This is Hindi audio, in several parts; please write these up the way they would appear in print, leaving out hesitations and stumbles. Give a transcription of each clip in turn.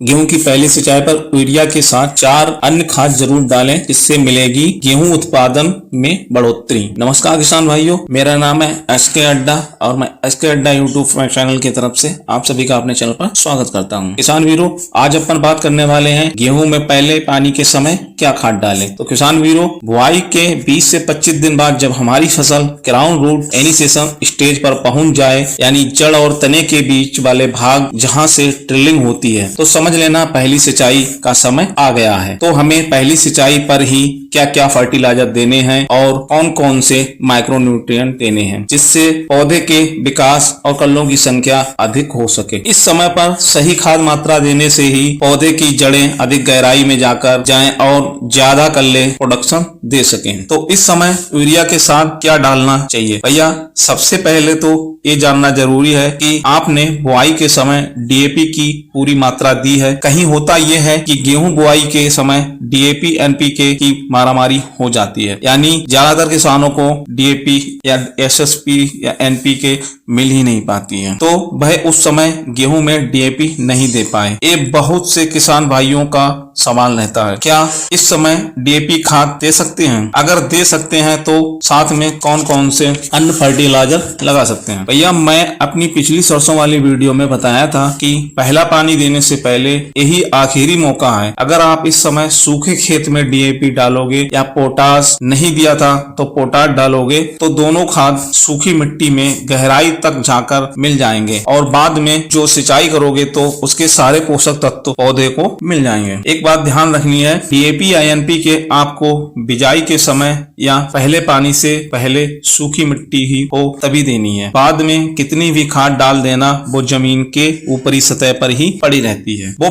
गेहूं की पहली सिंचाई पर यूरिया के साथ 4 अन्य खाद जरूर डालें, जिससे मिलेगी गेहूं उत्पादन में बढ़ोतरी। नमस्कार किसान भाइयों, मेरा नाम है एसके अड्डा और मैं एसके अड्डा यूट्यूब चैनल की तरफ से आप सभी का अपने चैनल पर स्वागत करता हूं। किसान वीरों, आज अपन बात करने वाले हैं गेहूं में पहले पानी के समय क्या खाद डालें। तो किसान वीरों, बुआई के 20 से 25 दिन बाद जब हमारी फसल ग्राउंड रूट इनिशिएशन स्टेज पर पहुंच जाए, यानी जड़ और तने के बीच वाले भाग जहां से ट्रिलिंग होती है, तो समझ लेना पहली सिंचाई का समय आ गया है। तो हमें पहली सिंचाई पर ही क्या क्या फर्टिलाइजर देने हैं और कौन कौन से माइक्रोन्यूट्रिएंट देने हैं, जिससे पौधे के विकास और कल्लों की संख्या अधिक हो सके। इस समय पर सही खाद मात्रा देने से ही पौधे की जड़ें अधिक गहराई में जाकर जाएं और ज्यादा कल्ले प्रोडक्शन दे सकें। तो इस समय यूरिया के साथ क्या डालना चाहिए? भैया, सबसे पहले तो ये जानना जरूरी है कि आपने बुआई के समय डीएपी की पूरी मात्रा दी है। कहीं होता यह है कि गेहूं बुआई के समय डीएपी एनपीके की मारामारी हो जाती है, यानी ज्यादातर किसानों को डीएपी या एसएसपी या एनपीके मिल ही नहीं पाती है, तो वह उस समय गेहूं में डीएपी नहीं दे पाए। ये बहुत से किसान भाइयों का सवाल रहता है, क्या इस समय डीएपी खाद दे सकते हैं? अगर दे सकते हैं तो साथ में कौन कौन से अन्य फर्टिलाइजर लगा सकते हैं? भैया, मैं अपनी पिछली सरसों वाली वीडियो में बताया था कि पहला पानी देने से पहले यही आखिरी मौका है। अगर आप इस समय सूखे खेत में डीएपी डालोगे या पोटास नहीं दिया था तो पोटास डालोगे, तो दोनों खाद सूखी मिट्टी में गहराई तक जाकर मिल जाएंगे और बाद में जो सिंचाई करोगे तो उसके सारे पोषक तत्व पौधे को मिल जाएंगे। एक बात ध्यान रखनी है, डीएपी या एनपीके आपको बिजाई के समय या पहले पानी से पहले सूखी मिट्टी ही हो तभी देनी है। बाद में कितनी भी खाद डाल देना, वो जमीन के ऊपरी सतह पर ही पड़ी रहती है। वो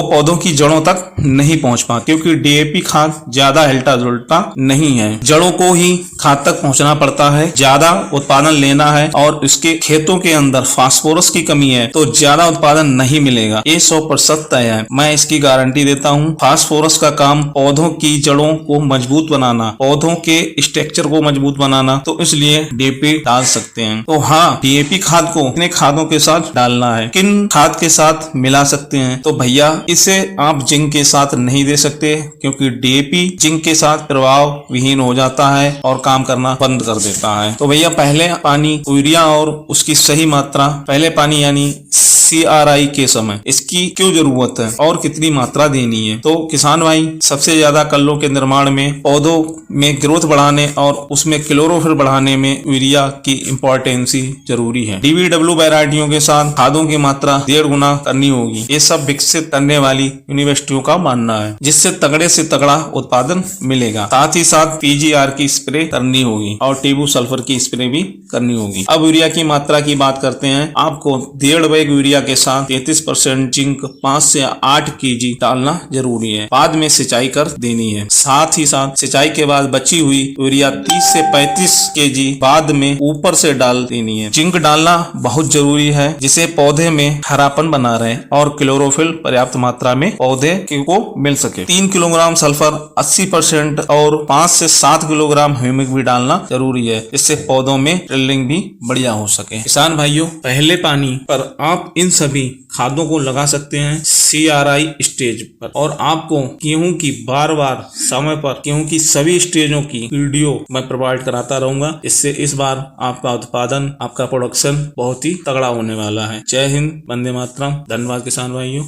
पौधों की जड़ों तक नहीं पहुंच पाती, क्योंकि डीएपी खाद ज्यादा हिलता जुलता नहीं है। जड़ों को ही खाद तक पहुंचना पड़ता है। ज्यादा उत्पादन लेना है और इसके खेतों के अंदर फास्फोरस की कमी है तो ज्यादा उत्पादन नहीं मिलेगा। ये 100% तय है, मैं इसकी गारंटी देता हूँ। फास्फोरस का काम पौधों की जड़ों को मजबूत बनाना, पौधों के स्ट्रक्चर को मजबूत बनाना, तो इसलिए डीएपी डाल सकते हैं। तो हाँ, डीएपी खाद को कितने खादों के साथ डालना है, किन खाद के साथ मिला सकते हैं? तो भैया, इसे आप जिंक के साथ नहीं दे सकते, क्योंकि डीएपी जिंक के साथ प्रभाव विहीन हो जाता है और काम करना बंद कर देता है। तो भैया, पहले पानी यूरिया और उसकी सही मात्रा, पहले पानी यानी CRI के समय इसकी क्यों जरूरत है और कितनी मात्रा देनी है? तो किसान भाई, सबसे ज्यादा कल्लों के निर्माण में, पौधों में ग्रोथ बढ़ाने और उसमें क्लोरोफिल बढ़ाने में यूरिया की इम्पोर्टेंसी जरूरी है। DBW वैरायटियों के साथ खादों की मात्रा 1.5 गुना करनी होगी। ये सब विकसित करने वाली यूनिवर्सिटियों का मानना है, जिससे तगड़े से तगड़ा उत्पादन मिलेगा। साथ ही साथ PGR की स्प्रे करनी होगी और टेबू सल्फर की स्प्रे भी करनी होगी। अब यूरिया की मात्रा की बात करते हैं। आपको 1.5 बैग यूरिया के साथ 33% जिंक 5 से 8 kg डालना जरूरी है। बाद में सिंचाई कर देनी है। साथ ही साथ सिंचाई के बाद बची हुई यूरिया 30 से 35 kg बाद में ऊपर से डाल देनी है। जिंक डालना बहुत जरूरी है, जिसे पौधे में हरापन बना रहे और क्लोरोफिल पर्याप्त मात्रा में पौधे को मिल सके। 3 किलोग्राम सल्फर 80% और 5 से 7 किलोग्राम ह्यूमिक भी डालना जरूरी है, जिससे पौधों में ट्रिलिंग भी बढ़िया हो सके। किसान भाइयों, पहले पानी पर आप इन सभी खादों को लगा सकते हैं CRI स्टेज पर, और आपको गेहूं की बार समय पर गेहूं की सभी स्टेजों की वीडियो मैं प्रोवाइड कराता रहूंगा। इससे इस बार आपका उत्पादन, आपका प्रोडक्शन बहुत ही तगड़ा होने वाला है। जय हिंद, वंदे मातरम। धन्यवाद किसान भाइयों।